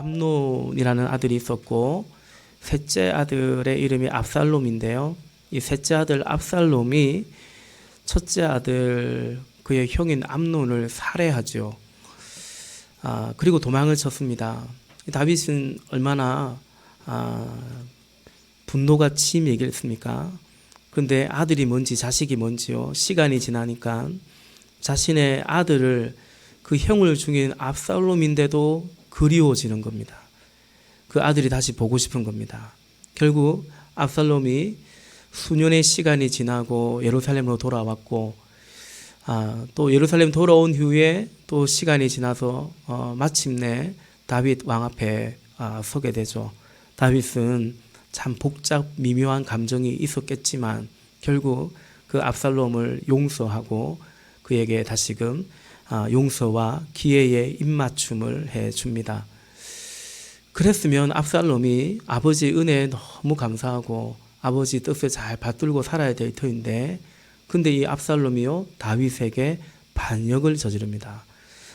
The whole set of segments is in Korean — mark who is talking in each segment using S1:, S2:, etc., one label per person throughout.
S1: 암논이라는 아들이 있었고 셋째 아들의 이름이 압살롬인데요. 이 셋째 아들 압살롬이 첫째 아들 그의 형인 암논을 살해하죠. 그리고 도망을 쳤습니다. 다윗은 얼마나 분노가 치밀겠습니까? 그런데 아들이 뭔지 자식이 뭔지요. 시간이 지나니까 자신의 아들을 그 형을 죽인 압살롬인데도 그리워지는 겁니다. 그 아들이 다시 보고 싶은 겁니다. 결국 압살롬이 수년의 시간이 지나고 예루살렘으로 돌아왔고 또 예루살렘 돌아온 후에 또 시간이 지나서 마침내 다윗 왕 앞에 서게 되죠. 다윗은 참 복잡 미묘한 감정이 있었겠지만 결국 그 압살롬을 용서하고 그에게 다시금 용서와 기회의 입맞춤을 해줍니다. 그랬으면 압살롬이 아버지 은혜에 너무 감사하고 아버지 뜻을 잘 받들고 살아야 될 터인데 근데 이 압살롬이요 다윗에게 반역을 저지릅니다.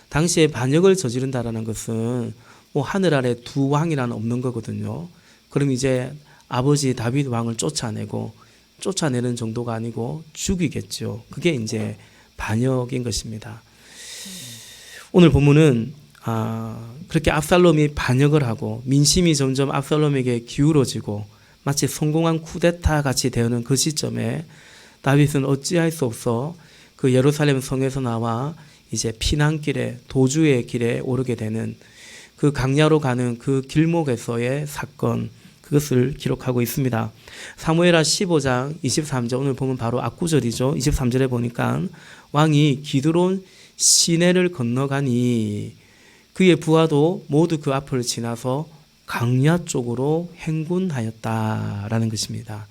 S1: 당시에 반역을 저지른다라는 것은 뭐 하늘 아래 두 왕이라는 없는 거거든요. 그럼 이제 아버지 다윗 왕을 쫓아내는 정도가 아니고 죽이겠죠. 그게 이제 반역인 것입니다. 오늘 본문은 그렇게 압살롬이 반역을 하고 민심이 점점 압살롬에게 기울어지고 마치 성공한 쿠데타 같이 되는 그 시점에 다윗은 어찌할 수 없어 그 예루살렘 성에서 나와 이제 피난길에 도주의 길에 오르게 되는 그 강야로 가는 그 길목에서의 사건 그것을 기록하고 있습니다. 사무엘하 15장 23절 오늘 보면 바로 앞구절이죠. 23절에 보니까 왕이 기드론 시내를 건너가니 그의 부하도 모두 그 앞을 지나서 강야 쪽으로 행군하였다라는 것입니다.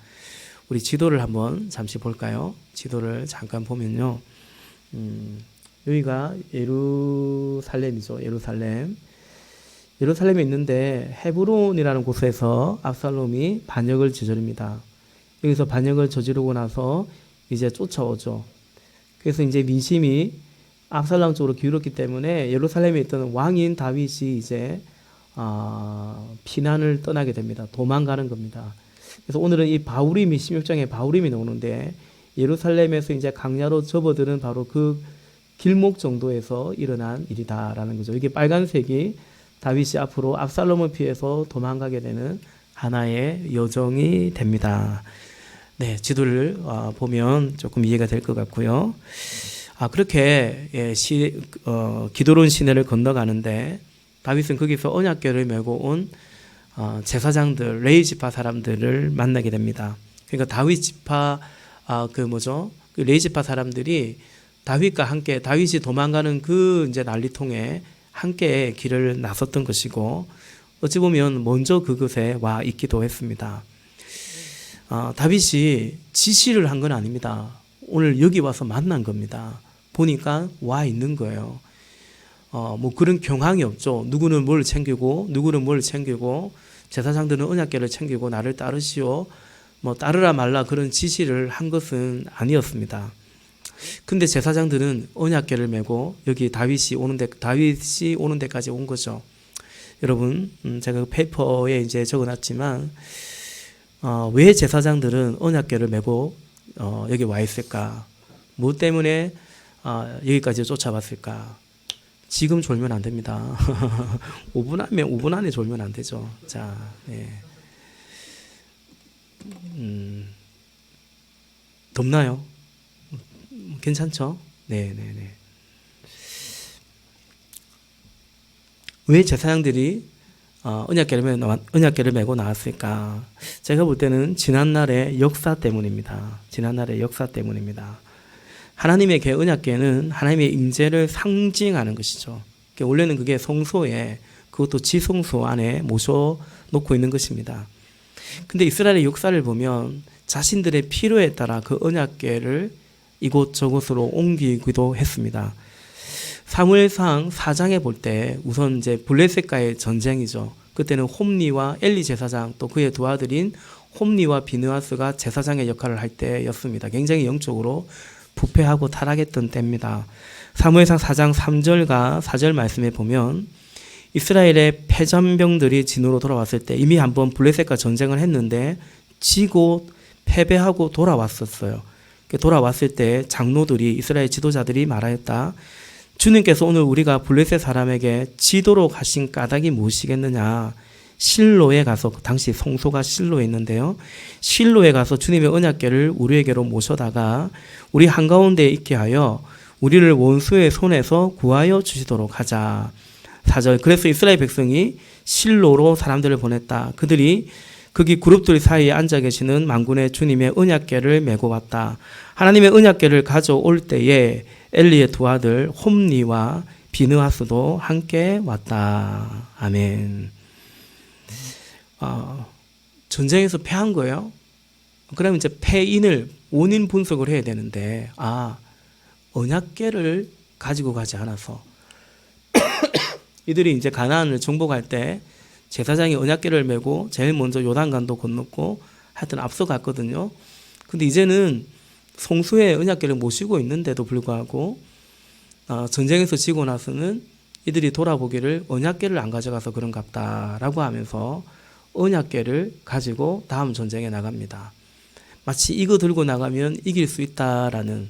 S1: 우리 지도를 한번 잠시 볼까요? 지도를 잠깐 보면요. 여기가 예루살렘이죠. 예루살렘에 있는데 헤브론이라는 곳에서 압살롬이 반역을 저지릅니다. 여기서 반역을 저지르고 나서 이제 쫓아오죠. 그래서 이제 민심이 압살롬 쪽으로 기울었기 때문에 예루살렘에 있던 왕인 다윗이 이제 피난을 떠나게 됩니다. 도망가는 겁니다. 그래서 오늘은 이 바후림이 16장에 바후림이 나오는데 예루살렘에서 이제 강야로 접어드는 바로 그 길목 정도에서 일어난 일이다라는 거죠. 이게 빨간색이 다윗이 앞으로 압살롬을 피해서 도망가게 되는 하나의 여정이 됩니다. 네, 지도를 보면 조금 이해가 될 것 같고요. 그렇게 기드론 시내를 건너가는데 다윗은 거기서 언약궤를 메고 온 제사장들, 레위 지파 사람들을 만나게 됩니다. 그러니까 다윗 지파 그 레위 지파 사람들이 다윗과 함께 다윗이 도망가는 그 이제 난리통에 함께 길을 나섰던 것이고 어찌 보면 먼저 그곳에 와 있기도 했습니다. 다윗이 지시를 한 건 아닙니다. 오늘 여기 와서 만난 겁니다. 보니까 와 있는 거예요. 뭐 그런 경황이 없죠. 누구는 뭘 챙기고 누구는 뭘 챙기고 제사장들은 언약궤를 챙기고 나를 따르시오. 뭐 따르라 말라 그런 지시를 한 것은 아니었습니다. 근데 제사장들은 언약궤를 메고 여기 다윗이 오는 데까지 온 거죠. 여러분, 제가 페이퍼에 이제 적어놨지만 왜 제사장들은 언약궤를 메고 여기 와 있을까? 뭐 때문에 여기까지 쫓아왔을까? 지금 졸면 안 됩니다. 5분 안에 졸면 안 되죠. 자, 네. 덥나요? 괜찮죠? 네. 왜 제사장들이 언약궤를 메고 나왔을까? 제가 볼 때는 지난날의 역사 때문입니다. 하나님의 궤 언약궤는 하나님의 임재를 상징하는 것이죠. 원래는 그게 성소에 그것도 지성소 안에 모셔놓고 있는 것입니다. 근데 이스라엘의 역사를 보면 자신들의 필요에 따라 그 언약궤를 이곳저곳으로 옮기기도 했습니다. 사무엘상 4장에 볼 때 우선 이제 블레셋과의 전쟁이죠. 그때는 홈리와 엘리 제사장 또 그의 두 아들인 홈리와 비느하스가 제사장의 역할을 할 때였습니다. 굉장히 영적으로 부패하고 타락했던 때입니다. 사무엘상 4장 3절과 4절 말씀에 보면 이스라엘의 패전병들이 진으로 돌아왔을 때 이미 한번 블레셋과 전쟁을 했는데 지고 패배하고 돌아왔었어요. 돌아왔을 때 장로들이, 이스라엘 지도자들이 말하였다. 주님께서 오늘 우리가 블레셋 사람에게 지도록 하신 까닭이 무엇이겠느냐. 실로에 가서, 당시 성소가 실로에 있는데요, 실로에 가서 주님의 언약궤를 우리에게로 모셔다가 우리 한가운데에 있게 하여 우리를 원수의 손에서 구하여 주시도록 하자. 4절. 그래서 이스라엘 백성이 실로로 사람들을 보냈다. 그들이 거기 그룹들 사이에 앉아 계시는 만군의 주님의 언약궤를 메고 왔다. 하나님의 언약궤를 가져올 때에 엘리의 두 아들 홈리와 비느하스도 함께 왔다. 아멘. 전쟁에서 패한 거예요. 그러면 이제 패인을 원인 분석을 해야 되는데, 언약궤를 가지고 가지 않아서 이들이 이제 가나안을 정복할 때 제사장이 언약궤를 메고 제일 먼저 요단강도 건넜고 하여튼 앞서갔거든요. 근데 이제는 성소에 언약궤를 모시고 있는데도 불구하고 전쟁에서 지고 나서는 이들이 돌아보기를 언약궤를 안 가져가서 그런갑다라고 하면서 언약궤를 가지고 다음 전쟁에 나갑니다. 마치 이거 들고 나가면 이길 수 있다라는,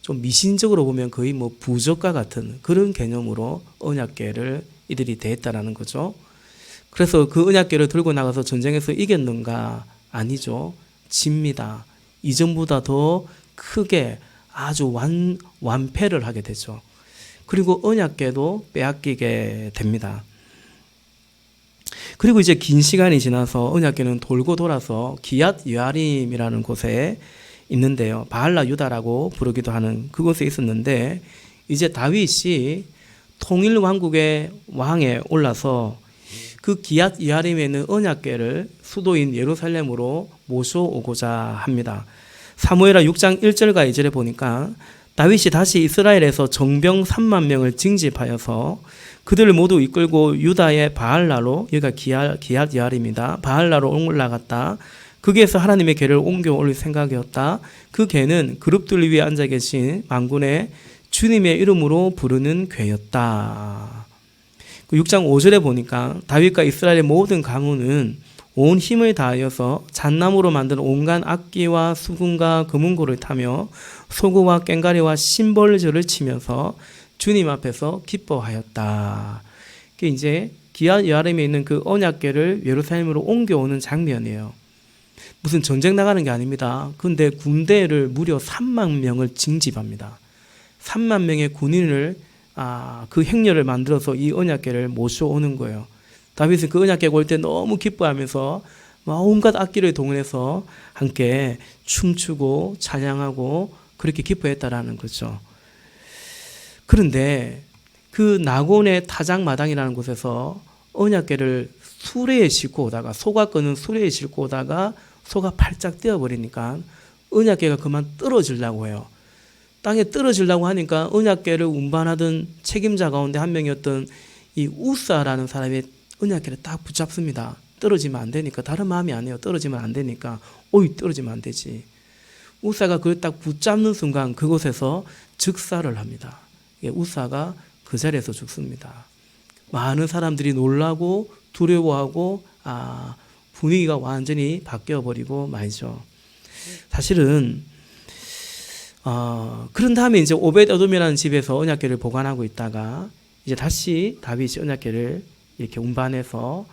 S1: 좀 미신적으로 보면 거의 뭐 부적과 같은 그런 개념으로 언약궤를 이들이 대했다라는 거죠. 그래서 그 언약궤를 들고 나가서 전쟁에서 이겼는가? 아니죠. 집니다. 이전보다 더 크게 아주 완패를 하게 되죠. 그리고 언약궤도 빼앗기게 됩니다. 그리고 이제 긴 시간이 지나서 언약궤는 돌고 돌아서 기얏 여아림이라는 곳에 있는데요, 바알라 유다라고 부르기도 하는 그곳에 있었는데, 이제 다윗이 통일 왕국의 왕에 올라서 그 기얏 여아림에 있는 언약궤를 수도인 예루살렘으로 모셔오고자 합니다. 사무엘하 6장 1절과 2절에 보니까 다윗이 다시 이스라엘에서 정병 3만 명을 징집하여서 그들을 모두 이끌고 유다의 바알라로, 여기가 기얏 여아림입니다. 바알라로 올라갔다. 거기에서 하나님의 궤를 옮겨 올릴 생각이었다. 그 궤는 그룹들 위에 앉아 계신 만군의 주님의 이름으로 부르는 궤였다. 6장 5절에 보니까 다윗과 이스라엘의 모든 가문은 온 힘을 다하여서 잣나무로 만든 온갖 악기와 수금과 금은고를 타며 소고와 꽹과리와 심벌저를 치면서 주님 앞에서 기뻐하였다. 그게 이제 기얏 여아림에 있는 그 언약궤를 예루살렘으로 옮겨오는 장면이에요. 무슨 전쟁 나가는 게 아닙니다. 근데 군대를 무려 3만 명을 징집합니다. 3만 명의 군인을 그 행렬을 만들어서 이 언약궤를 모셔오는 거예요. 다윗은 그 언약궤가 올 때 너무 기뻐하면서 온갖 악기를 동원해서 함께 춤추고 찬양하고 그렇게 기뻐했다라는 거죠. 그런데 그 나곤의 타작마당이라는 곳에서 언약궤를 수레에 싣고 오다가, 소가 끄는 수레에 싣고 오다가 소가 팔짝 뛰어버리니까 언약궤가 그만 떨어지려고 해요. 땅에 떨어지려고 하니까 언약궤를 운반하던 책임자 가운데 한 명이었던 이 우사라는 사람이 언약궤를 딱 붙잡습니다. 떨어지면 안 되니까. 다른 마음이 아니에요. 떨어지면 안 되니까. 떨어지면 안 되지. 우사가 그걸 딱 붙잡는 순간 그곳에서 즉사를 합니다. 우사가 그 자리에서 죽습니다. 많은 사람들이 놀라고 두려워하고 분위기가 완전히 바뀌어버리고 말이죠. 사실은 그런 다음에 이제 오벳에돔이라는 집에서 언약궤를 보관하고 있다가 이제 다시 다윗이 언약궤를 이렇게 운반해서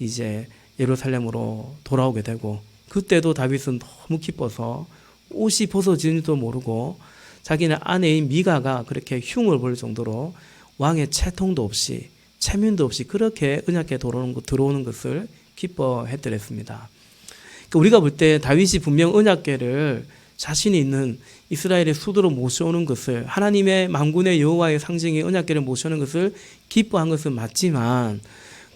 S1: 이제 예루살렘으로 돌아오게 되고, 그때도 다윗은 너무 기뻐서 옷이 벗어지는지도 모르고 자기는 아내인 미가가 그렇게 흉을 볼 정도로 왕의 채통도 없이 체면도 없이 그렇게 언약궤 들어오는 것을 기뻐했더랬습니다. 그러니까 우리가 볼 때 다윗이 분명 언약궤를 자신이 있는 이스라엘의 수도로 모셔오는 것을, 하나님의 만군의 여호와의 상징이 언약궤를 모셔오는 것을 기뻐한 것은 맞지만,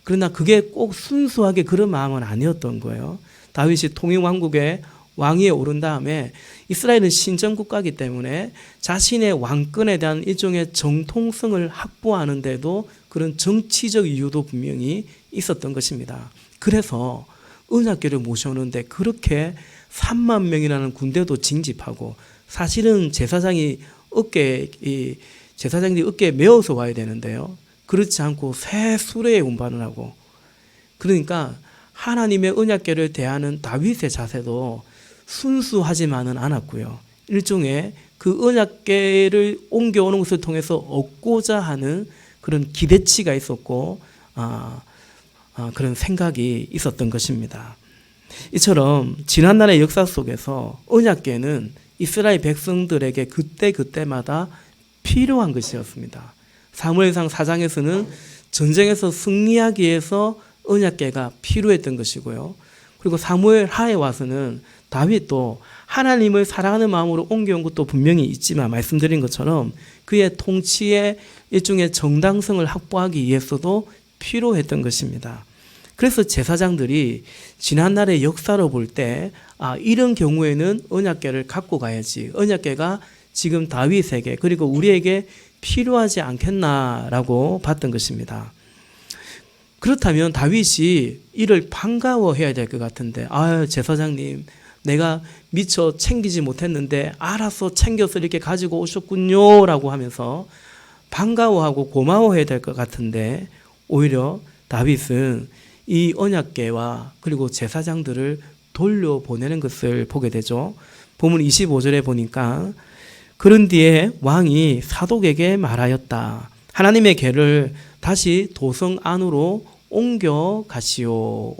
S1: 그러나 그게 꼭 순수하게 그런 마음은 아니었던 거예요. 다윗이 통일왕국의 왕위에 오른 다음에 이스라엘은 신정국가이기 때문에 자신의 왕권에 대한 일종의 정통성을 확보하는데도 그런 정치적 이유도 분명히 있었던 것입니다. 그래서 언약궤를 모셔오는데 그렇게 3만 명이라는 군대도 징집하고, 사실은 제사장들이 어깨에 메어서 와야 되는데요. 그렇지 않고 새 수레에 운반을 하고, 그러니까 하나님의 언약궤를 대하는 다윗의 자세도 순수하지만은 않았고요. 일종의 그 언약궤를 옮겨오는 것을 통해서 얻고자 하는 그런 기대치가 있었고 그런 생각이 있었던 것입니다. 이처럼 지난날의 역사 속에서 언약궤는 이스라엘 백성들에게 그때마다 필요한 것이었습니다. 사무엘상 4장에서는 전쟁에서 승리하기 위해서 언약궤가 필요했던 것이고요. 그리고 사무엘 하에 와서는 다윗도 하나님을 사랑하는 마음으로 옮겨온 것도 분명히 있지만 말씀드린 것처럼 그의 통치의 일종의 정당성을 확보하기 위해서도 필요했던 것입니다. 그래서 제사장들이 지난날의 역사로 볼 때 이런 경우에는 언약궤를 갖고 가야지, 언약궤가 지금 다윗에게 그리고 우리에게 필요하지 않겠나라고 봤던 것입니다. 그렇다면 다윗이 이를 반가워해야 될 것 같은데, 제사장님 내가 미처 챙기지 못했는데 알아서 챙겨서 이렇게 가지고 오셨군요 라고 하면서 반가워하고 고마워해야 될 것 같은데, 오히려 다윗은 이 언약궤와 그리고 제사장들을 돌려보내는 것을 보게 되죠. 본문 25절에 보니까 그런 뒤에 왕이 사독에게 말하였다. 하나님의 궤를 다시 도성 안으로 옮기시오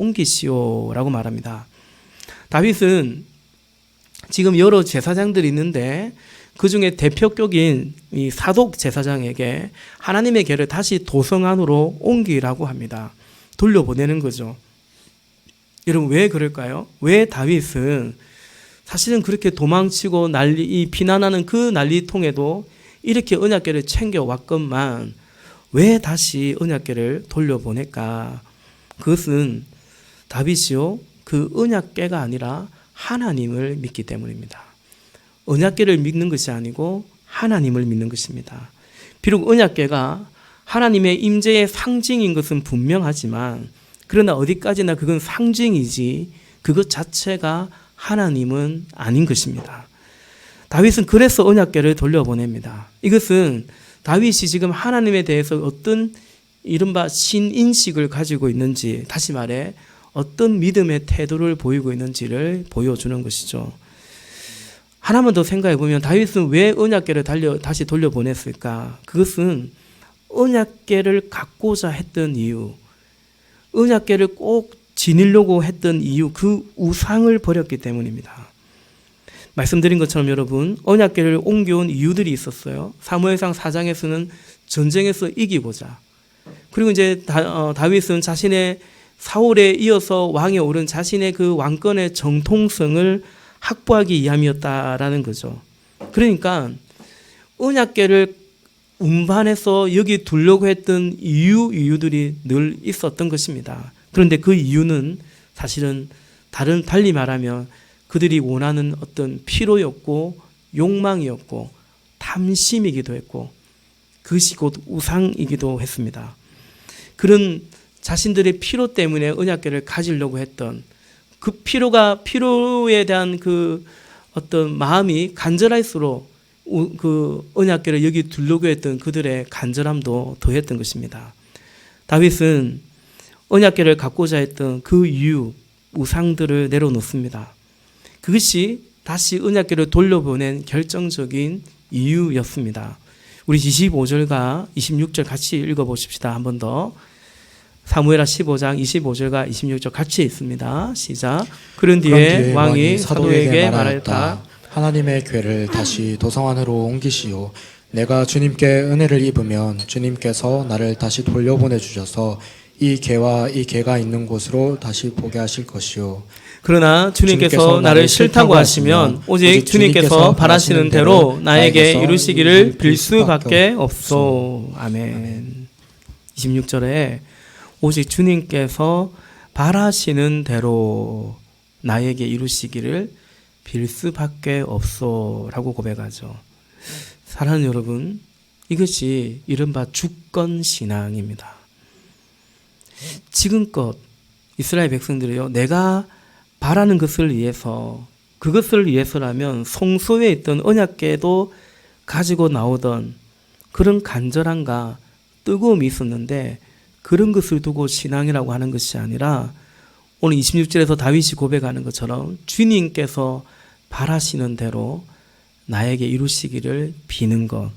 S1: 라고 말합니다. 다윗은 지금 여러 제사장들이 있는데 그 중에 대표격인 이 사독 제사장에게 하나님의 궤를 다시 도성 안으로 옮기라고 합니다. 돌려보내는 거죠. 여러분 왜 그럴까요? 왜 다윗은 사실은 그렇게 도망치고 비난하는 그 난리통에도 이렇게 언약궤를 챙겨왔건만 왜 다시 언약궤를 돌려보낼까? 그것은 다윗이요, 그 언약궤가 아니라 하나님을 믿기 때문입니다. 언약궤를 믿는 것이 아니고 하나님을 믿는 것입니다. 비록 언약궤가 하나님의 임재의 상징인 것은 분명하지만 그러나 어디까지나 그건 상징이지 그것 자체가 하나님은 아닌 것입니다. 다윗은 그래서 언약궤를 돌려보냅니다. 이것은 다윗이 지금 하나님에 대해서 어떤 이른바 신인식을 가지고 있는지, 다시 말해 어떤 믿음의 태도를 보이고 있는지를 보여주는 것이죠. 하나만 더 생각해 보면 다윗은 왜 언약궤를 다시 돌려보냈을까? 그것은 언약궤를 갖고자 했던 이유, 언약궤를 꼭 지니려고 했던 이유, 그 우상을 버렸기 때문입니다. 말씀드린 것처럼 여러분, 언약궤를 옮겨온 이유들이 있었어요. 사무엘상 4장에서는 전쟁에서 이기고자, 그리고 이제 다윗은 자신의 사울에 이어서 왕에 오른 자신의 그 왕권의 정통성을 확보하기 위함이었다라는 거죠. 그러니까 언약궤를 운반해서 여기 두려고 했던 이유들이 늘 있었던 것입니다. 그런데 그 이유는 사실은 달리 말하면 그들이 원하는 어떤 필요였고 욕망이었고 탐심이기도 했고 그것이 곧 우상이기도 했습니다. 그런 자신들의 필요 때문에 언약궤를 가지려고 했던 그 필요에 대한 그 어떤 마음이 간절할수록 그 언약궤를 여기 두려고 했던 그들의 간절함도 더했던 것입니다. 다윗은 언약궤를 갖고자 했던 그 이유, 우상들을 내려놓습니다. 그것이 다시 언약궤를 돌려보낸 결정적인 이유였습니다. 우리 25절과 26절 같이 읽어보십시다. 한 번 더. 사무엘하 15장 25절과 26절 같이 있습니다. 시작. 그런 뒤에 왕이 사도에게 말하였다.
S2: 하나님의 궤를 다시 도성 안으로 옮기시오. 내가 주님께 은혜를 입으면 주님께서 나를 다시 돌려보내 주셔서 이 궤와 이 궤가 있는 곳으로 다시 보게 하실 것이오.
S1: 그러나 주님께서 나를 싫다고 하시면 오직 주님께서 바라시는 대로 나에게 이루시기를 빌 수밖에 없소. 아멘. 26절에 오직 주님께서 바라시는 대로 나에게 이루시기를 빌 수밖에 없소라고 고백하죠. 사랑하는 여러분, 이것이 이른바 주권 신앙입니다. 지금껏 이스라엘 백성들이요, 내가 바라는 것을 위해서, 그것을 위해서라면 성소에 있던 언약궤도 가지고 나오던 그런 간절함과 뜨거움이 있었는데 그런 것을 두고 신앙이라고 하는 것이 아니라 오늘 26절에서 다윗이 고백하는 것처럼 주님께서 바라시는 대로 나에게 이루시기를 비는 것,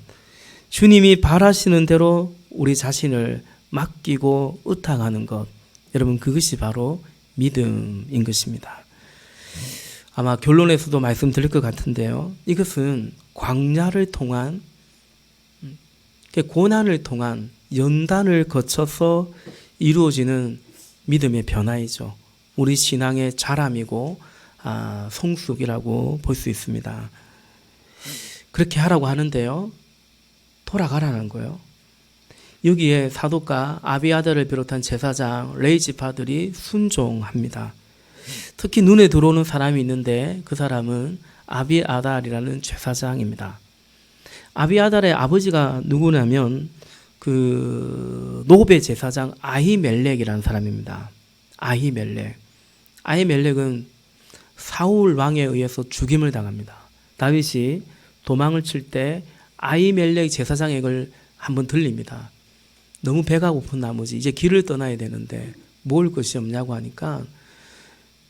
S1: 주님이 바라시는 대로 우리 자신을 맡기고 의탁하는 것, 여러분 그것이 바로 믿음인 것입니다. 아마 결론에서도 말씀드릴 것 같은데요, 이것은 광야를 통한, 고난을 통한 연단을 거쳐서 이루어지는 믿음의 변화이죠. 우리 신앙의 자람이고 성숙이라고 볼 수 있습니다. 그렇게 하라고 하는데요, 돌아가라는 거예요. 여기에 사독과 아비아달을 비롯한 제사장, 레위지파들이 순종합니다. 특히 눈에 들어오는 사람이 있는데 그 사람은 아비아달이라는 제사장입니다. 아비아달의 아버지가 누구냐면 그 노베 제사장 아히멜렉이라는 사람입니다. 아히멜렉은 사울 왕에 의해서 죽임을 당합니다. 다윗이 도망을 칠 때 아히멜렉 제사장에게 한번 들립니다. 너무 배가 고픈 나머지 이제 길을 떠나야 되는데 먹을 것이 없냐고 하니까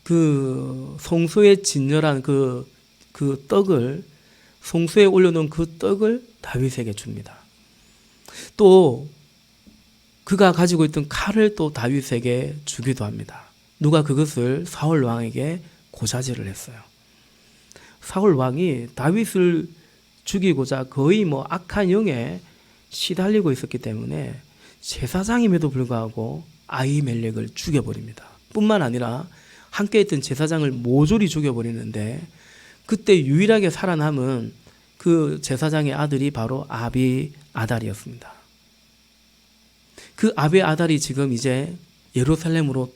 S1: 그 성소에 진열한 그 떡을, 성소에 올려놓은 그 떡을 다윗에게 줍니다. 또 그가 가지고 있던 칼을 또 다윗에게 주기도 합니다. 누가 그것을 사울 왕에게 고자질을 했어요. 사울 왕이 다윗을 죽이고자 거의 악한 영에 시달리고 있었기 때문에 제사장임에도 불구하고 아히멜렉을 죽여버립니다. 뿐만 아니라 함께 있던 제사장을 모조리 죽여버리는데 그때 유일하게 살아남은 그 제사장의 아들이 바로 아비아달이었습니다. 그 아비아달이 지금 이제 예루살렘으로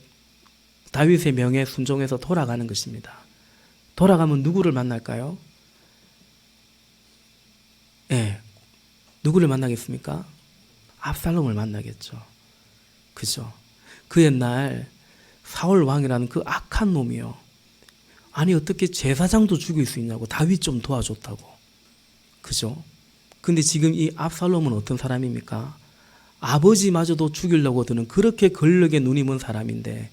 S1: 다윗의 명에 순종해서 돌아가는 것입니다. 돌아가면 누구를 만날까요? 누구를 만나겠습니까? 압살롬을 만나겠죠. 그죠? 그 옛날 사울 왕이라는 그 악한 놈이요. 아니 어떻게 제사장도 죽일 수 있냐고, 다윗 좀 도와줬다고. 그죠? 근데 지금 이 압살롬은 어떤 사람입니까? 아버지마저도 죽이려고 드는 그렇게 권력에 눈이 먼 사람인데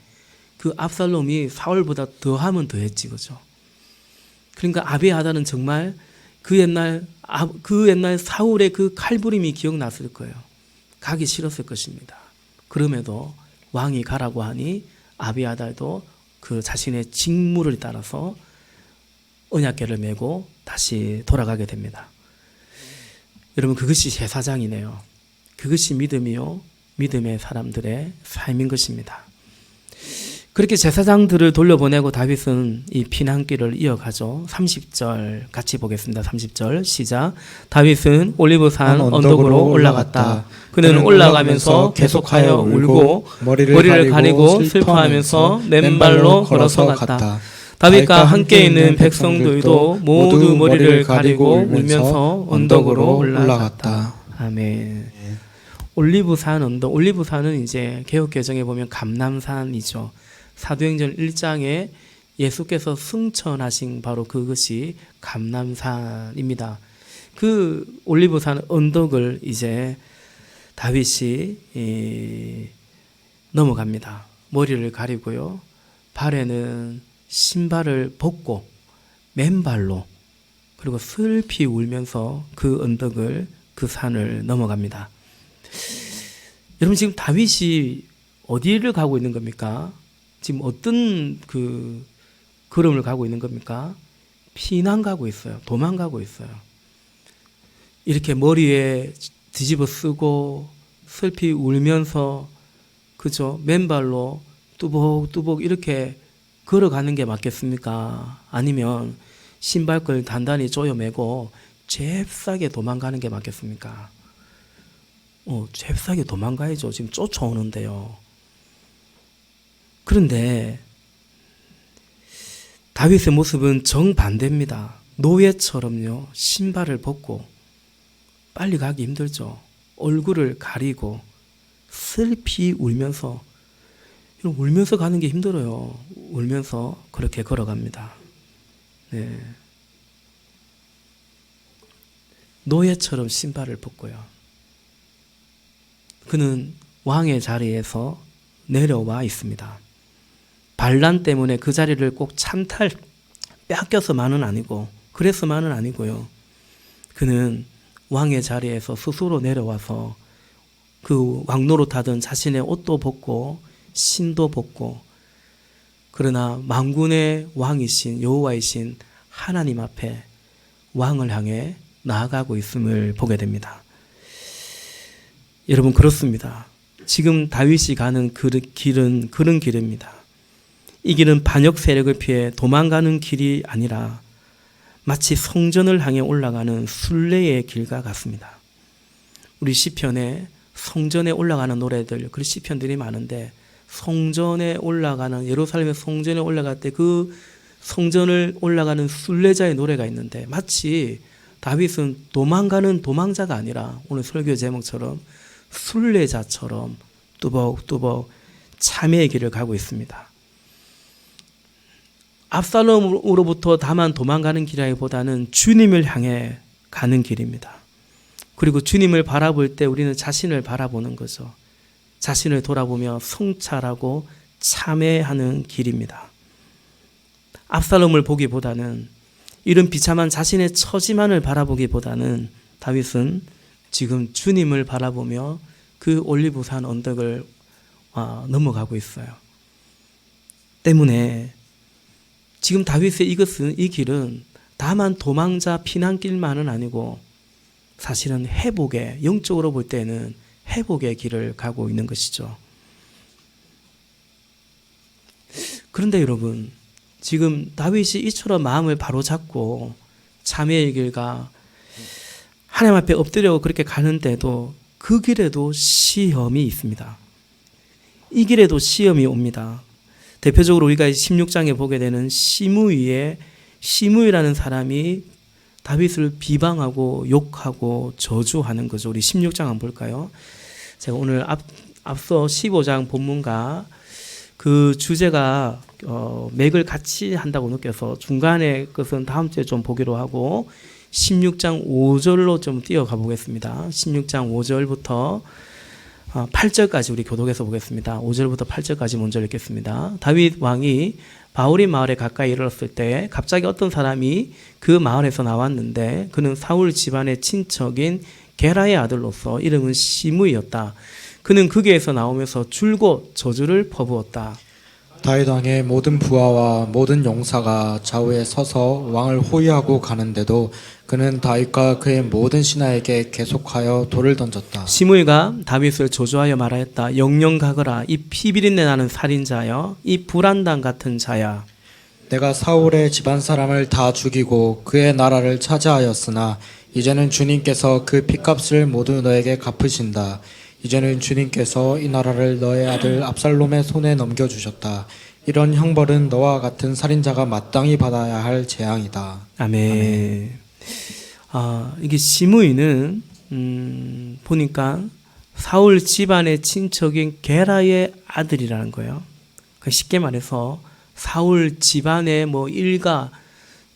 S1: 그 압살롬이 사울보다 더하면 더했지, 그죠? 그러니까 아비아달은 정말 그 옛날 사울의 그 칼부림이 기억났을 거예요. 가기 싫었을 것입니다. 그럼에도 왕이 가라고 하니 아비아달도 그 자신의 직무를 따라서 언약궤를 메고 다시 돌아가게 됩니다. 여러분 그것이 제사장이네요. 그것이 믿음이요, 믿음의 사람들의 삶인 것입니다. 그렇게 제사장들을 돌려보내고 다윗은 이 피난길을 이어가죠. 30절 같이 보겠습니다. 30절 시작. 다윗은 올리브산 언덕으로 올라갔다. 그는 올라가면서 계속하여 울고 머리를 가리고 슬퍼하면서 맨발로 걸어서 갔다. 다윗과 함께 있는 백성들도 모두 머리를 가리고 울면서 언덕으로 올라갔다. 아멘. 올리브산 언덕, 올리브산은 이제 개역개정에 보면 감람산이죠. 사도행전 1장에 예수께서 승천하신 바로 그것이 감람산입니다. 그 올리브산 언덕을 이제 다윗이 넘어갑니다. 머리를 가리고요, 발에는 신발을 벗고 맨발로, 그리고 슬피 울면서 그 언덕을, 그 산을 넘어갑니다. 여러분 지금 다윗이 어디를 가고 있는 겁니까? 지금 어떤 그 걸음을 가고 있는 겁니까? 피난 가고 있어요. 도망가고 있어요. 이렇게 머리에 뒤집어 쓰고 슬피 울면서, 그죠? 맨발로 뚜벅뚜벅 이렇게 걸어가는 게 맞겠습니까? 아니면 신발끈을 단단히 조여매고 잽싸게 도망가는 게 맞겠습니까? 잽싸게 도망가야죠. 지금 쫓아오는데요. 그런데 다윗의 모습은 정반대입니다. 노예처럼요, 신발을 벗고, 빨리 가기 힘들죠. 얼굴을 가리고 슬피 울면서 가는 게 힘들어요. 울면서 그렇게 걸어갑니다. 네. 노예처럼 신발을 벗고요. 그는 왕의 자리에서 내려와 있습니다. 반란 때문에 그 자리를 꼭 뺏겨서만은 아니고 그래서만은 아니고요. 그는 왕의 자리에서 스스로 내려와서 그 왕노릇하던 자신의 옷도 벗고 신도 벗고 그러나 만군의 왕이신 여호와이신 하나님 앞에 왕을 향해 나아가고 있음을 보게 됩니다. 여러분 그렇습니다. 지금 다윗이 가는 그 길은 그런 길입니다. 이 길은 반역 세력을 피해 도망가는 길이 아니라 마치 성전을 향해 올라가는 순례의 길과 같습니다. 우리 시편에 성전에 올라가는 노래들, 그 시편들이 많은데 성전에 올라가는 예루살렘의 성전에 올라갈 때 그 성전을 올라가는 순례자의 노래가 있는데 마치 다윗은 도망가는 도망자가 아니라 오늘 설교 제목처럼 순례자처럼 뚜벅뚜벅 참회의 길을 가고 있습니다. 압살롬으로부터 다만 도망가는 길이라기보다는 주님을 향해 가는 길입니다. 그리고 주님을 바라볼 때 우리는 자신을 바라보는 거죠. 자신을 돌아보며 성찰하고 참회하는 길입니다. 압살롬을 보기보다는 이런 비참한 자신의 처지만을 바라보기보다는 다윗은 지금 주님을 바라보며 그 올리브산 언덕을 넘어가고 있어요. 때문에 지금 다윗의 이 길은 다만 도망자 피난길만은 아니고 사실은 회복의, 영적으로 볼 때는 회복의 길을 가고 있는 것이죠. 그런데 여러분, 지금 다윗이 이처럼 마음을 바로잡고 참회의 길과 하나님 앞에 엎드려 그렇게 가는데도 그 길에도 시험이 있습니다. 이 길에도 시험이 옵니다. 대표적으로 우리가 16장에 보게 되는 시므이라는 사람이 다윗을 비방하고 욕하고 저주하는 거죠. 우리 16장 한번 볼까요? 제가 오늘 앞서 15장 본문과 그 주제가 맥을 같이 한다고 느껴서 중간에 것은 다음 주에 좀 보기로 하고 16장 5절로 좀 뛰어가 보겠습니다. 16장 5절부터 8절까지 우리 교독해서 보겠습니다. 5절부터 8절까지 먼저 읽겠습니다. 다윗 왕이 바후림 마을에 가까이 이르렀을 때 갑자기 어떤 사람이 그 마을에서 나왔는데 그는 사울 집안의 친척인 게라의 아들로서 이름은 시므이였다. 그는 거기에서 나오면서 줄곧 저주를 퍼부었다.
S2: 다윗 왕의 모든 부하와 모든 용사가 좌우에 서서 왕을 호위하고 가는데도 그는 다윗과 그의 모든 신하에게 계속하여 돌을 던졌다.
S1: 시므이가 다윗을 저주하여 말하였다. 영영 가거라. 이 피비린내 나는 살인자여, 이 불안당 같은 자야.
S2: 내가 사울의 집안 사람을 다 죽이고 그의 나라를 차지하였으나 이제는 주님께서 그 핏값을 모두 너에게 갚으신다. 이제는 주님께서 이 나라를 너의 아들 압살롬의 손에 넘겨주셨다. 이런 형벌은 너와 같은 살인자가 마땅히 받아야 할 재앙이다.
S1: 아멘. 이게 시므이는 보니까 사울 집안의 친척인 게라의 아들이라는 거예요. 쉽게 말해서 사울 집안의 일가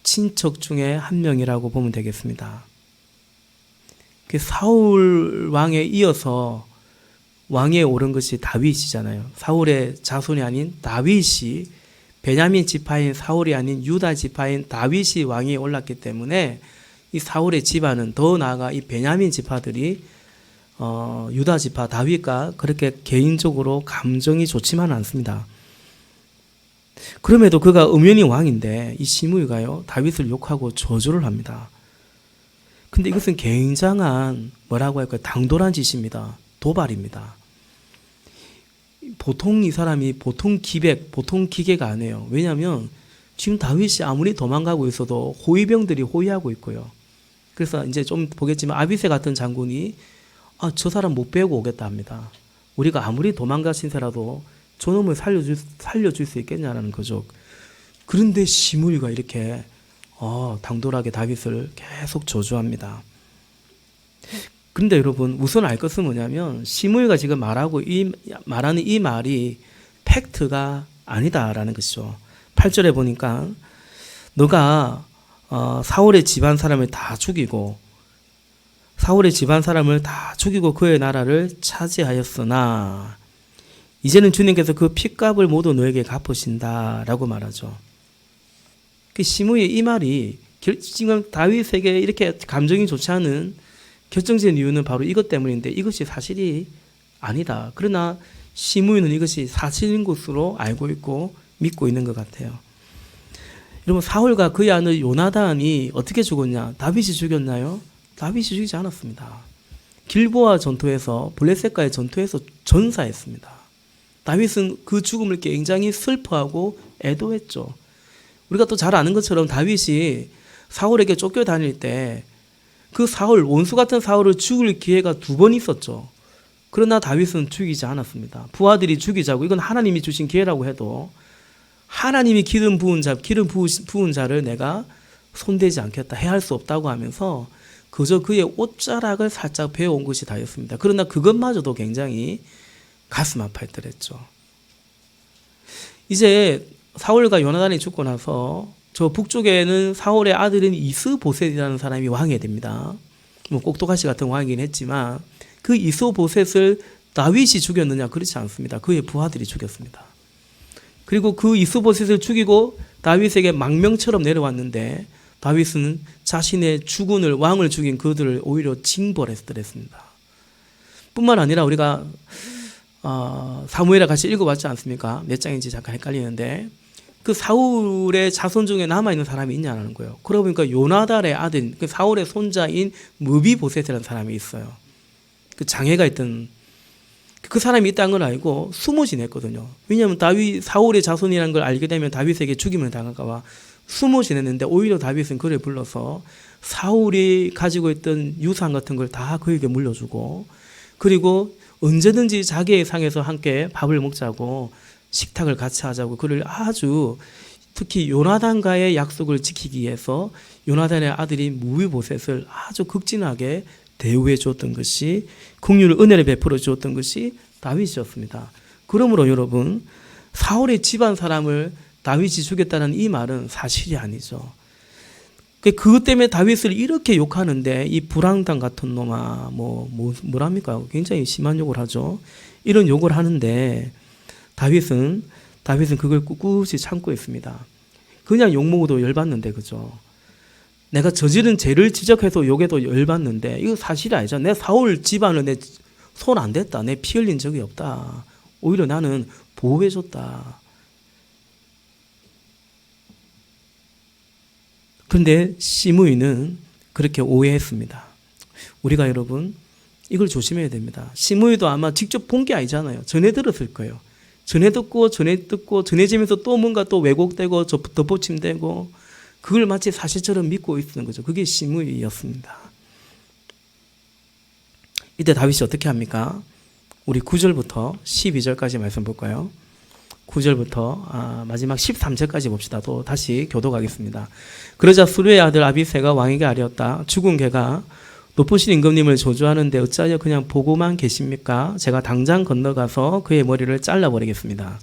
S1: 친척 중에 한 명이라고 보면 되겠습니다. 사울 왕에 이어서 왕에 오른 것이 다윗이잖아요. 사울의 자손이 아닌 다윗이, 베냐민 지파인 사울이 아닌 유다 지파인 다윗이 왕에 올랐기 때문에 이 사울의 집안은 더 나아가 이 베냐민 지파들이 유다 지파 다윗과 그렇게 개인적으로 감정이 좋지만은 않습니다. 그럼에도 그가 엄연히 왕인데 이 시므이가요 다윗을 욕하고 저주를 합니다. 근데 이것은 굉장한 뭐라고 할까요? 당돌한 짓입니다. 도발입니다. 보통 이 사람이 보통 기계가 아니에요. 왜냐하면 지금 다윗이 아무리 도망가고 있어도 호위병들이 호위하고 있고요. 그래서 이제 좀 보겠지만 아비새 같은 장군이 저 사람 못 빼고 오겠다 합니다. 우리가 아무리 도망가신세라도 저놈을 살려줄 수 있겠냐라는 거죠. 그런데 시므이가 이렇게 당돌하게 다윗을 계속 저주합니다. 그런데 여러분 우선 알 것은 뭐냐면 시므이가 지금 말하는 이 말이 팩트가 아니다라는 것이죠. 8절에 보니까 너가 사울의 집안 사람을 다 죽이고 사울의 집안 사람을 다 죽이고 그의 나라를 차지하였으나 이제는 주님께서 그 핏값을 모두 너에게 갚으신다라고 말하죠. 그 시므이의 이 말이 지금 다윗에게 이렇게 감정이 좋지 않은 결정적인 이유는 바로 이것 때문인데 이것이 사실이 아니다. 그러나 시므이는 이것이 사실인 것으로 알고 있고 믿고 있는 것 같아요. 여러분, 사울과 그의 아들 요나단이 어떻게 죽었냐? 다윗이 죽였나요? 다윗이 죽이지 않았습니다. 길보아 전투에서 블레셋과의 전투에서 전사했습니다. 다윗은 그 죽음을 굉장히 슬퍼하고 애도했죠. 우리가 또 잘 아는 것처럼 다윗이 사울에게 쫓겨다닐 때 그 사울, 원수 같은 사울을 죽일 기회가 2번 있었죠. 그러나 다윗은 죽이지 않았습니다. 부하들이 죽이자고, 이건 하나님이 주신 기회라고 해도 하나님이 기름 부은 자를 내가 손대지 않겠다, 해할 수 없다고 하면서 그저 그의 옷자락을 살짝 베어온 것이 다였습니다. 그러나 그것마저도 굉장히 가슴 아파했더랬죠. 이제 사울과 요나단이 죽고 나서 저 북쪽에는 사울의 아들인 이스보셋이라는 사람이 왕이 됩니다. 뭐 꼭두가시 같은 왕이긴 했지만 그 이스보셋을 다윗이 죽였느냐? 그렇지 않습니다. 그의 부하들이 죽였습니다. 그리고 그 이스보셋을 죽이고 다윗에게 망명처럼 내려왔는데 다윗은 자신의 주군을, 왕을 죽인 그들을 오히려 징벌했더랬습니다. 뿐만 아니라 우리가 사무엘에 같이 읽어봤지 않습니까? 몇 장인지 잠깐 헷갈리는데 그 사울의 자손 중에 남아있는 사람이 있냐는 거예요. 그러고 보니까 요나단의 아들, 그 사울의 손자인 무비보셋이라는 사람이 있어요. 그 장애가 있던 그 사람이 있다는 걸 알고 숨어 지냈거든요. 왜냐하면 사울의 자손이라는 걸 알게 되면 다윗에게 죽임을 당할까 봐 숨어 지냈는데 오히려 다윗은 그를 불러서 사울이 가지고 있던 유산 같은 걸 다 그에게 물려주고 그리고 언제든지 자기의 상에서 함께 밥을 먹자고 식탁을 같이 하자고 그를 아주 특히 요나단과의 약속을 지키기 위해서 요나단의 아들이 무비보셋을 아주 극진하게 대우해 주었던 것이 긍휼을 은혜를 베풀어 주었던 것이 다윗이었습니다. 그러므로 여러분 사울의 집안 사람을 다윗이 죽였다는 이 말은 사실이 아니죠. 그것 때문에 다윗을 이렇게 욕하는데 이 불황당 같은 놈아 뭐랍니까? 굉장히 심한 욕을 하죠. 이런 욕을 하는데 다윗은 그걸 꿋꿋이 참고 있습니다. 그냥 욕먹어도 열받는데 그죠? 내가 저지른 죄를 지적해서 욕해도 열받는데 이거 사실이 아니죠. 내 사울 집안을 내 손 안 댔다. 내 피 흘린 적이 없다. 오히려 나는 보호해줬다. 그런데 시므이는 그렇게 오해했습니다. 우리가 여러분 이걸 조심해야 됩니다. 시므이도 아마 직접 본 게 아니잖아요. 전해 들었을 거예요. 전해 듣고 전해지면서 또 뭔가 또 왜곡되고 덧붙임되고 그걸 마치 사실처럼 믿고 있는 거죠. 그게 시므이였습니다. 이때 다윗이 어떻게 합니까? 우리 9절부터 12절까지 말씀 볼까요? 9절부터 마지막 13절까지 봅시다. 또 다시 교독하겠습니다. 그러자 수르의 아들 아비새가 왕에게 아뢰었다. 죽은 개가 높으신 임금님을 조주하는데 어찌하여 그냥 보고만 계십니까? 제가 당장 건너가서 그의 머리를 잘라버리겠습니다.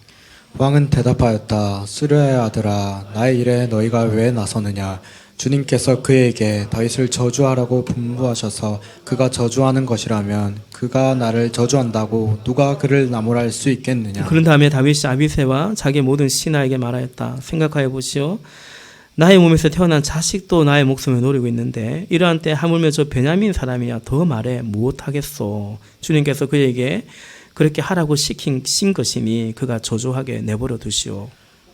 S2: 왕은 대답하였다. 수르의 아들아, 나의 일에 너희가 왜 나서느냐? 주님께서 그에게 다윗을 저주하라고 분부하셔서 그가 저주하는 것이라면 그가 나를 저주한다고 누가 그를 나무랄 수 있겠느냐?
S1: 그런 다음에 다윗이 아비새와 자기 모든 신하에게 말하였다. 생각하여 보시오. 나의 몸에서 태어난 자식도 나의 목숨을 노리고 있는데 이러한 때 하물며 저 베냐민 사람이야 더 말해 무엇하겠소. 주님께서 그에게 그렇게 하라고 시킨 것이니 그가 저주하게 내버려 두시오.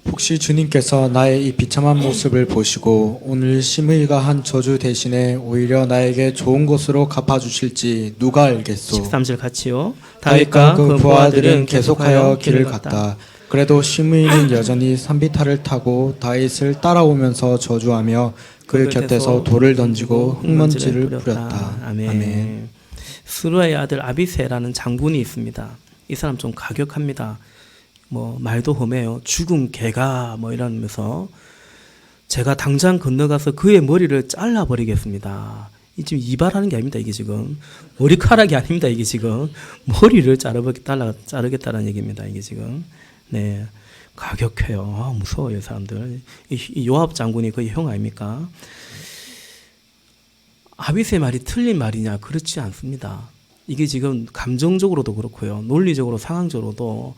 S2: 혹시 주님께서 나의 이 비참한 모습을 보시고 오늘 시므이가 한 저주 대신에 오히려 나에게 좋은 것으로 갚아주실지 누가 알겠소.
S1: 13절 같이요.
S2: 다윗과 그 부하들은 계속하여 길을 갔다. 그래도 시므이는 여전히 산비탈을 타고 다윗을 따라오면서 저주하며 그 곁에서 돌을 던지고 흙먼지를 뿌렸다.
S1: 아멘. 스루아의 아들 아비새라는 장군이 있습니다. 이 사람 좀 가격합니다. 말도 험해요. 죽은 개가 이러면서 제가 당장 건너가서 그의 머리를 잘라버리겠습니다. 지금 이발하는 게 아닙니다. 이게 지금 머리카락이 아닙니다. 이게 지금 머리를 자르겠다는 얘기입니다. 이게 지금 네 가격해요. 무서워요, 사람들. 이 요압 장군이 거의 형 아닙니까? 아비스의 말이 틀린 말이냐? 그렇지 않습니다. 이게 지금 감정적으로도 그렇고요. 논리적으로 상황적으로도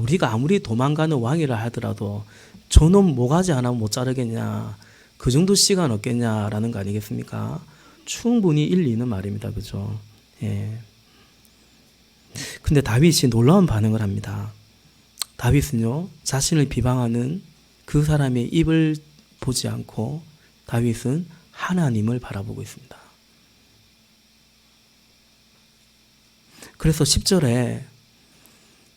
S1: 우리가 아무리 도망가는 왕이라 하더라도 저놈 모가지 하나 못 자르겠냐? 그 정도 시간 없겠냐라는 거 아니겠습니까? 충분히 일리 있는 말입니다. 그죠? 예. 근데 다윗이 놀라운 반응을 합니다. 다윗은요, 자신을 비방하는 그 사람의 입을 보지 않고 다윗은 하나님을 바라보고 있습니다. 그래서 10절에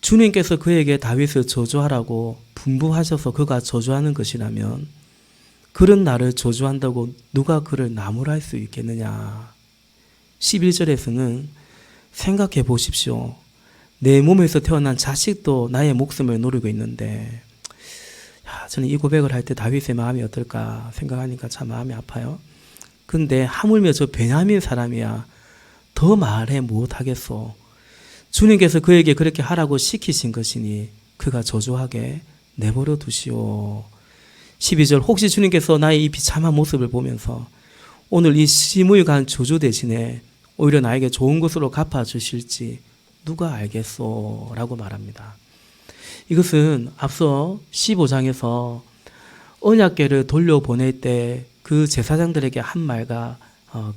S1: 주님께서 그에게 다윗을 저주하라고 분부하셔서 그가 저주하는 것이라면 그런 나를 저주한다고 누가 그를 나무랄 수 있겠느냐. 11절에서는 생각해 보십시오. 내 몸에서 태어난 자식도 나의 목숨을 노리고 있는데, 저는 이 고백을 할 때 다윗의 마음이 어떨까 생각하니까 참 마음이 아파요. 근데 하물며 저 베냐민 사람이야 더 말해 못하겠소. 주님께서 그에게 그렇게 하라고 시키신 것이니 그가 저주하게 내버려 두시오. 12절, 혹시 주님께서 나의 이 비참한 모습을 보면서 오늘 이 시므이가 한 저주 대신에 오히려 나에게 좋은 것으로 갚아주실지 누가 알겠소? 라고 말합니다. 이것은 앞서 15장에서 언약궤를 돌려보낼 때 그 제사장들에게 한 말과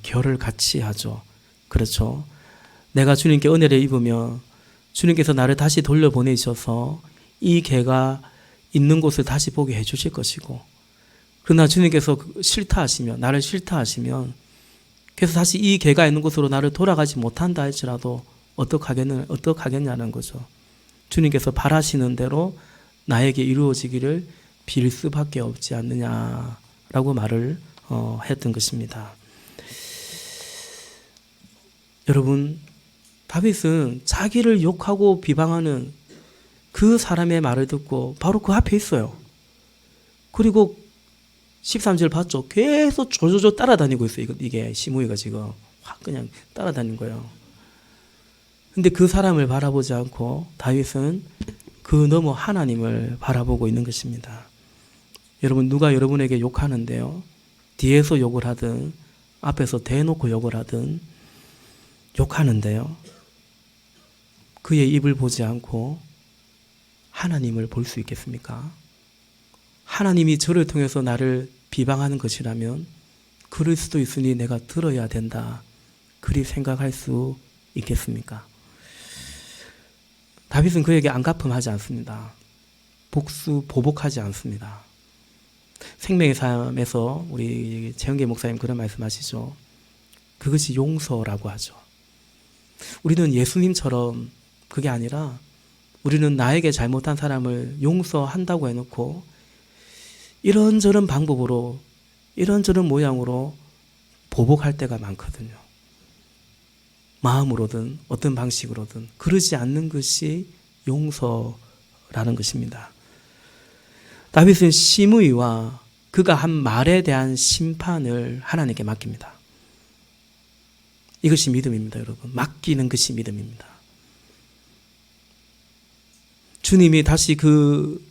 S1: 결을 같이 하죠. 그렇죠. 내가 주님께 은혜를 입으면 주님께서 나를 다시 돌려보내셔서 이 궤가 있는 곳을 다시 보게 해주실 것이고, 그러나 주님께서 싫다 하시면, 나를 싫다 하시면, 그래서 다시 이 궤가 있는 곳으로 나를 돌아가지 못한다 할지라도 어떡하겠냐는 거죠. 주님께서 바라시는 대로 나에게 이루어지기를 빌 수밖에 없지 않느냐라고 말을 했던 것입니다. 여러분, 다윗은 자기를 욕하고 비방하는 그 사람의 말을 듣고 바로 그 앞에 있어요. 그리고 13절 봤죠? 계속 조조조 따라다니고 있어요. 이게 시므이가 지금 확 그냥 따라다닌 거예요. 근데 그 사람을 바라보지 않고 다윗은 그 너머 하나님을 바라보고 있는 것입니다. 여러분, 누가 여러분에게 욕하는데요, 뒤에서 욕을 하든 앞에서 대놓고 욕을 하든 욕하는데요, 그의 입을 보지 않고 하나님을 볼 수 있겠습니까? 하나님이 저를 통해서 나를 비방하는 것이라면 그럴 수도 있으니 내가 들어야 된다, 그리 생각할 수 있겠습니까? 다윗은 그에게 안갚음하지 않습니다. 보복하지 않습니다. 생명의 삶에서 우리 재영계 목사님 그런 말씀하시죠. 그것이 용서라고 하죠. 우리는 예수님처럼 그게 아니라 우리는 나에게 잘못한 사람을 용서한다고 해놓고 이런저런 방법으로 이런저런 모양으로 보복할 때가 많거든요. 마음으로든 어떤 방식으로든 그러지 않는 것이 용서라는 것입니다. 다윗은 시므이와 그가 한 말에 대한 심판을 하나님께 맡깁니다. 이것이 믿음입니다, 여러분. 맡기는 것이 믿음입니다. 주님이 다시 그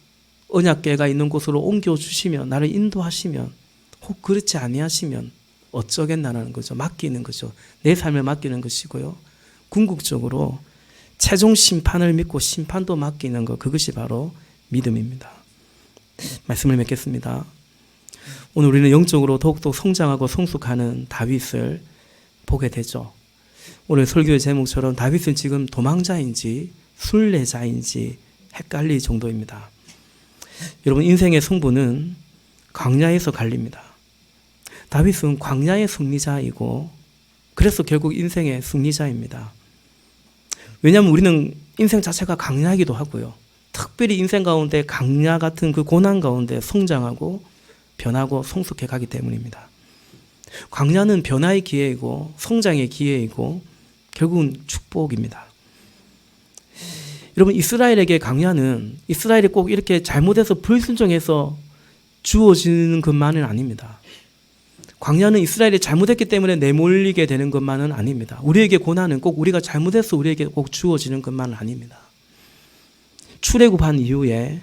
S1: 언약궤가 있는 곳으로 옮겨주시면, 나를 인도하시면, 혹 그렇지 아니하시면 어쩌겠나라는 거죠. 맡기는 거죠. 내 삶을 맡기는 것이고요. 궁극적으로 최종 심판을 믿고 심판도 맡기는 것, 그것이 바로 믿음입니다. 말씀을 맺겠습니다. 오늘 우리는 영적으로 더욱더 성장하고 성숙하는 다윗을 보게 되죠. 오늘 설교의 제목처럼 다윗은 지금 도망자인지 순례자인지 헷갈릴 정도입니다. 여러분, 인생의 승부는 광야에서 갈립니다. 다윗은 광야의 승리자이고 그래서 결국 인생의 승리자입니다. 왜냐하면 우리는 인생 자체가 광야이기도 하고요. 특별히 인생 가운데 광야 같은 그 고난 가운데 성장하고 변하고 성숙해 가기 때문입니다. 광야는 변화의 기회이고 성장의 기회이고 결국은 축복입니다. 여러분, 이스라엘에게 광야는 이스라엘이 꼭 이렇게 잘못해서 불순종해서 주어지는 것만은 아닙니다. 광야는 이스라엘이 잘못했기 때문에 내몰리게 되는 것만은 아닙니다. 우리에게 고난은 꼭 우리가 잘못해서 우리에게 꼭 주어지는 것만은 아닙니다. 출애굽한 이후에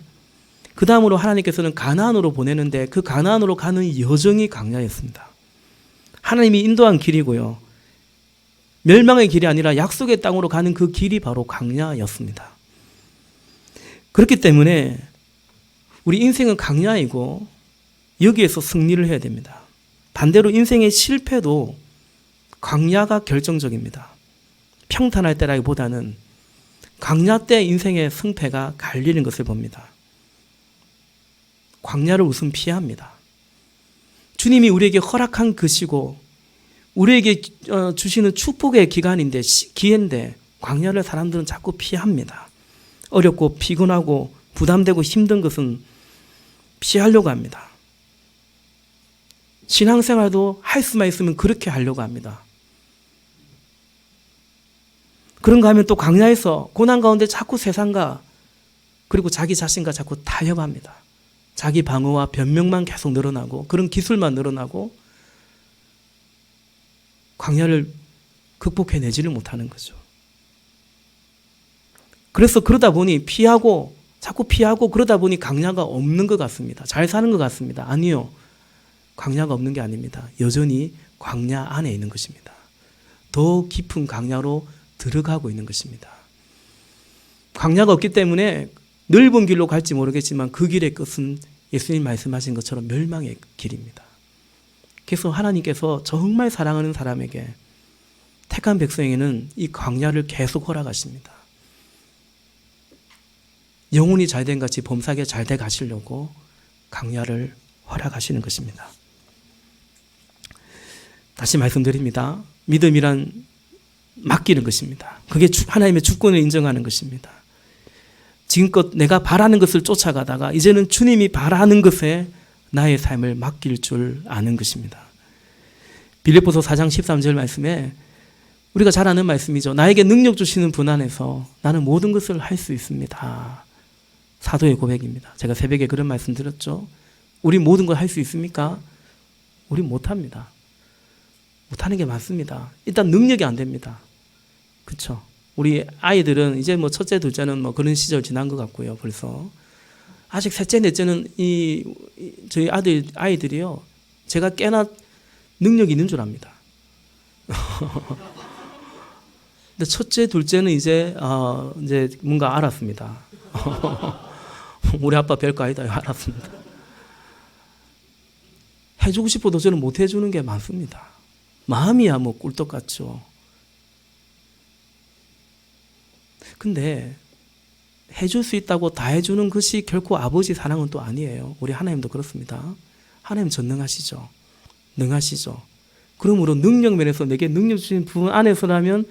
S1: 그 다음으로 하나님께서는 가나안으로 보내는데 그 가나안으로 가는 여정이 광야였습니다. 하나님이 인도한 길이고요. 멸망의 길이 아니라 약속의 땅으로 가는 그 길이 바로 광야였습니다. 그렇기 때문에 우리 인생은 광야이고 여기에서 승리를 해야 됩니다. 반대로 인생의 실패도 광야가 결정적입니다. 평탄할 때라기보다는 광야 때 인생의 승패가 갈리는 것을 봅니다. 광야를 우선 피해야 합니다. 주님이 우리에게 허락한 것이고 우리에게 주시는 축복의 기간인데 기회인데 광야를 사람들은 자꾸 피합니다. 어렵고 피곤하고 부담되고 힘든 것은 피하려고 합니다. 신앙생활도 할 수만 있으면 그렇게 하려고 합니다. 그런가 하면 또 광야에서 고난 가운데 자꾸 세상과 그리고 자기 자신과 자꾸 타협합니다. 자기 방어와 변명만 계속 늘어나고 그런 기술만 늘어나고 광야를 극복해내지를 못하는 거죠. 그래서 그러다 보니 자꾸 피하고 그러다 보니 광야가 없는 것 같습니다. 잘 사는 것 같습니다. 아니요. 광야가 없는 게 아닙니다. 여전히 광야 안에 있는 것입니다. 더 깊은 광야로 들어가고 있는 것입니다. 광야가 없기 때문에 넓은 길로 갈지 모르겠지만 그 길의 끝은 예수님 말씀하신 것처럼 멸망의 길입니다. 그래서 하나님께서 정말 사랑하는 사람에게 택한 백성에게는 이 광야를 계속 허락하십니다. 영혼이 잘된 같이 범사에 잘돼 가시려고 광야를 허락하시는 것입니다. 다시 말씀드립니다. 믿음이란 맡기는 것입니다. 그게 하나님의 주권을 인정하는 것입니다. 지금껏 내가 바라는 것을 쫓아가다가 이제는 주님이 바라는 것에 나의 삶을 맡길 줄 아는 것입니다. 빌립보서 4장 13절 말씀에 우리가 잘 아는 말씀이죠. 나에게 능력 주시는 분 안에서 나는 모든 것을 할 수 있습니다. 사도의 고백입니다. 제가 새벽에 그런 말씀 드렸죠. 우리 모든 걸 할 수 있습니까? 우리 못합니다. 못하는 게 많습니다. 일단 능력이 안 됩니다. 그렇죠? 우리 아이들은 이제 뭐 첫째, 둘째는 뭐 그런 시절 지난 것 같고요. 벌써 아직 셋째, 넷째는 저희 아이들이요. 제가 꽤나 능력이 있는 줄 압니다. 근데 첫째, 둘째는 이제 뭔가 알았습니다. 우리 아빠 별거 아니다. 알았습니다. 해주고 싶어도 저는 못 해주는 게 많습니다. 마음이야 뭐 꿀떡 같죠. 근데 해줄 수 있다고 다 해주는 것이 결코 아버지 사랑은 또 아니에요. 우리 하나님도 그렇습니다. 하나님 전능하시죠. 능하시죠. 그러므로 능력 면에서 내게 능력 주신 분 안에서라면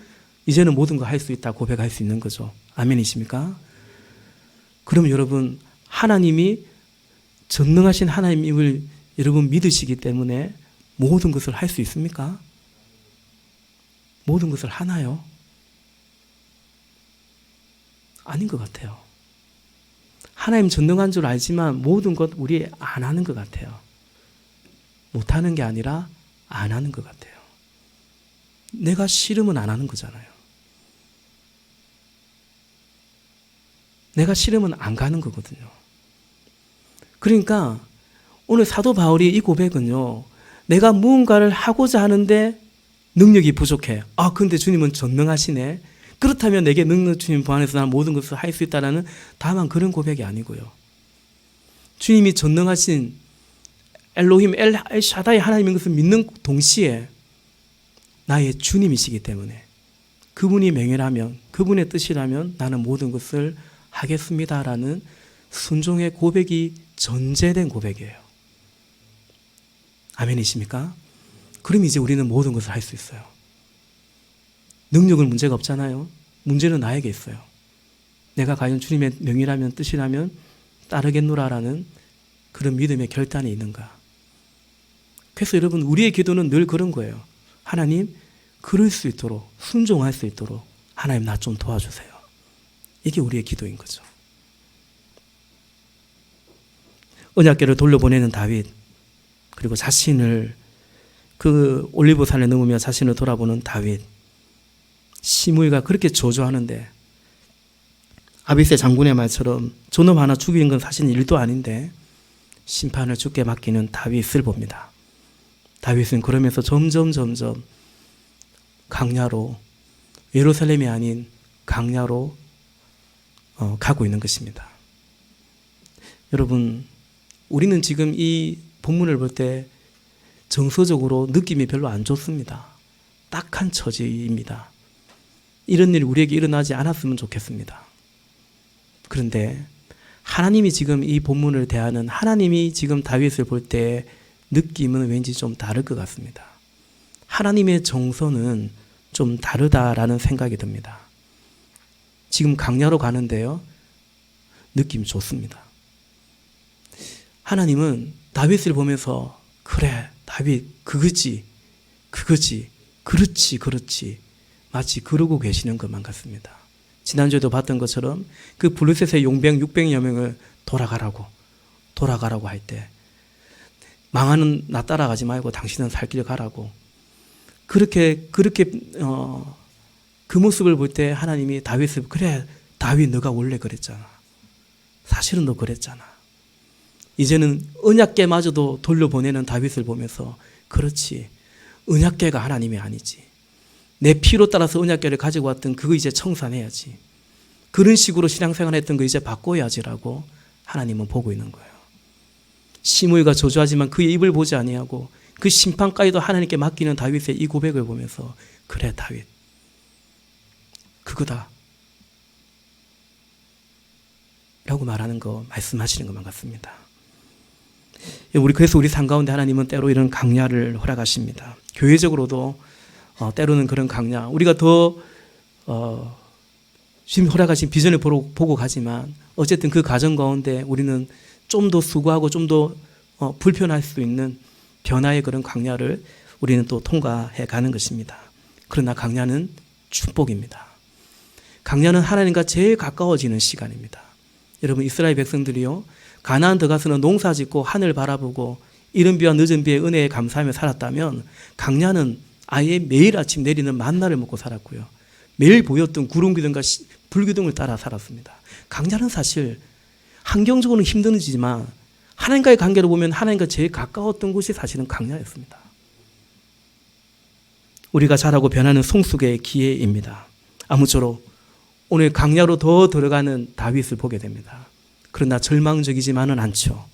S1: 이제는 모든 거 할 수 있다 고백할 수 있는 거죠. 아멘이십니까? 그럼 여러분 하나님이 전능하신 하나님을 여러분 믿으시기 때문에 모든 것을 할 수 있습니까? 모든 것을 하나요? 아닌 것 같아요. 하나님 전능한 줄 알지만 모든 것 우리 안 하는 것 같아요. 못하는 게 아니라 안 하는 것 같아요. 내가 싫으면 안 하는 거잖아요. 내가 싫으면 안 가는 거거든요. 그러니까 오늘 사도 바울이 이 고백은요. 내가 무언가를 하고자 하는데 능력이 부족해. 근데 주님은 전능하시네. 그렇다면 내게 능력 주님 부 안에서 나는 모든 것을 할 수 있다는 다만 그런 고백이 아니고요. 주님이 전능하신 엘로힘 엘샤다이 하나님인 것을 믿는 동시에 나의 주님이시기 때문에 그분이 명예라면 그분의 뜻이라면 나는 모든 것을 하겠습니다라는 순종의 고백이 전제된 고백이에요. 아멘이십니까? 그럼 이제 우리는 모든 것을 할 수 있어요. 능력은 문제가 없잖아요. 문제는 나에게 있어요. 내가 과연 주님의 명이라면 뜻이라면 따르겠노라라는 그런 믿음의 결단이 있는가. 그래서 여러분 우리의 기도는 늘 그런 거예요. 하나님 그럴 수 있도록 순종할 수 있도록 하나님 나 좀 도와주세요. 이게 우리의 기도인 거죠. 언약궤를 돌려보내는 다윗 그리고 자신을 그 올리브산에 넘으며 자신을 돌아보는 다윗 시므이가 그렇게 저주하는데 아비새 장군의 말처럼 저놈 하나 죽이는 건 사실 일도 아닌데 심판을 주께 맡기는 다윗을 봅니다. 다윗은 그러면서 점점 강야로, 예루살렘이 아닌 강야로 가고 있는 것입니다. 여러분, 우리는 지금 이 본문을 볼 때 정서적으로 느낌이 별로 안 좋습니다. 딱한 처지입니다. 이런 일이 우리에게 일어나지 않았으면 좋겠습니다. 그런데 하나님이 지금 이 본문을 대하는, 하나님이 지금 다윗을 볼 때 느낌은 왠지 좀 다를 것 같습니다. 하나님의 정서는 좀 다르다라는 생각이 듭니다. 지금 강야로 가는데요, 느낌이 좋습니다. 하나님은 다윗을 보면서 그래 다윗 그거지 그렇지 마치 그러고 계시는 것만 같습니다. 지난주에도 봤던 것처럼 그 블레셋의 용병 600여 명을 돌아가라고 할 때 망하는 나 따라가지 말고 당신은 살 길 가라고, 그렇게 그 모습을 볼 때 하나님이 다윗을 그래 다윗 너가 원래 그랬잖아, 사실은 너 그랬잖아. 이제는 언약궤마저도 돌려보내는 다윗을 보면서 그렇지, 언약궤가 하나님이 아니지, 내 피로 따라서 언약궤를 가지고 왔던 그거 이제 청산해야지, 그런 식으로 신앙생활 했던 거 이제 바꿔야지라고 하나님은 보고 있는 거예요. 시므이가 저주하지만 그의 입을 보지 아니하고 그 심판까지도 하나님께 맡기는 다윗의 이 고백을 보면서 그래 다윗 그거다 라고 말하는 거, 말씀하시는 것만 같습니다. 그래서 우리 삶 가운데 하나님은 때로 이런 강야를 허락하십니다. 교회적으로도 때로는 그런 강야, 우리가 더 지금 허락하신 비전을 보고 가지만 어쨌든 그 과정 가운데 우리는 좀 더 수고하고 좀 더 불편할 수 있는 변화의 그런 강야를 우리는 또 통과해 가는 것입니다. 그러나 강야는 축복입니다. 강야는 하나님과 제일 가까워지는 시간입니다. 여러분, 이스라엘 백성들이요, 가나안 들어가서는 농사 짓고 하늘 바라보고 이른 비와 늦은 비에 은혜에 감사하며 살았다면, 강야는 아예 매일 아침 내리는 만나를 먹고 살았고요, 매일 보였던 구름 기둥과 불 기둥을 따라 살았습니다. 강야는 사실 환경적으로는 힘들지만 하나님과의 관계로 보면 하나님과 제일 가까웠던 곳이 사실은 강야였습니다. 우리가 자라고 변하는 성숙의 기회입니다. 아무쪼록 오늘 강야로 더 들어가는 다윗을 보게 됩니다. 그러나 절망적이지만은 않죠.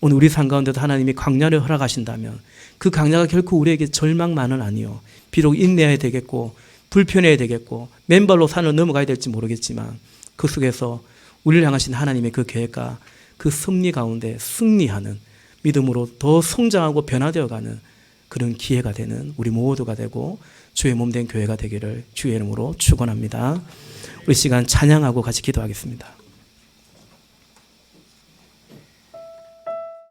S1: 오늘 우리 삶 가운데도 하나님이 강야를 허락하신다면 그 강야가 결코 우리에게 절망만은 아니요, 비록 인내해야 되겠고 불편해야 되겠고 맨발로 산을 넘어가야 될지 모르겠지만 그 속에서 우리를 향하신 하나님의 그 계획과 그 섭리 가운데 승리하는 믿음으로 더 성장하고 변화되어가는 그런 기회가 되는 우리 모두가 되고 주의 몸된 교회가 되기를 주의 이름으로 축원합니다. 우리 시간 찬양하고 같이 기도하겠습니다.